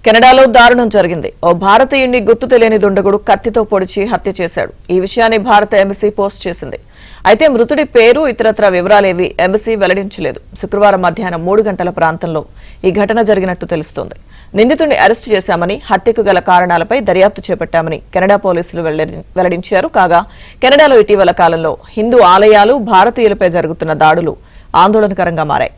కెనడాలో దారుణం జరిగింది. ఓ భారతీయుణ్ణి గుర్తు తెలియని దుండగుడు కత్తితో పొడిచి హత్య చేశాడు. ఈ విషయాన్ని భారత ఎంబసీ పోస్ట్ చేసింది. అయితే మృతుడి పేరు ఇతరత్ర వివరాలేవి ఎంబసీ వెల్లడించలేదు. శుక్రవారం మధ్యాహ్నం 3 గంటల ప్రాంతంలో ఈ ఘటన జరిగినట్టు తెలుస్తోంది. నిందితుడిని అరెస్టు చేశామని, హత్యకు గల కారణాలపై దర్యాప్తు చేపట్టామని కెనడా పోలీసులు వెల్లడించారు. కాగా కెనడాలో ఇటీవల కాలంలో హిందూ ఆలయాలు, భారతీయులపై జరుగుతున్న దాడులు ఆందోళనకరంగా మారాయి.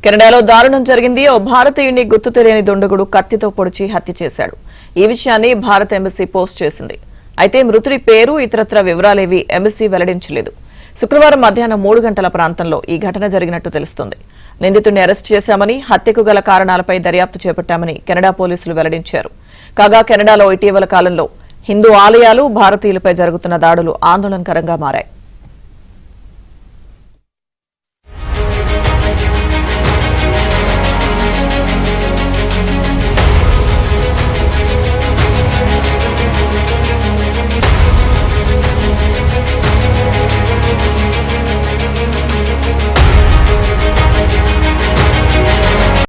కెనడాలో దారుణం జరిగింది. ఓ భారతీయుణ్ణి గుర్తు తెలియని దుండగుడు కత్తితో పొడిచి హత్య చేశాడు. ఈ విషయాన్ని భారత ఎంబసీ పోస్ట్ చేసింది. అయితే మృతుడి పేరు ఇతరత్ర వివరాలేవి ఎంబసీ వెల్లడించలేదు. శుక్రవారం మధ్యాహ్నం 3 గంటల ప్రాంతంలో ఈ ఘటన జరిగినట్టు తెలుస్తోంది. నిందితుడిని అరెస్టు చేశామని, హత్యకు గల కారణాలపై దర్యాప్తు చేపట్టామని కెనడా పోలీసులు వెల్లడించారు. కాగా కెనడాలో ఇటీవల కాలంలో హిందూ ఆలయాలు, భారతీయులపై జరుగుతున్న దాడులు ఆందోళనకరంగా మారాయి.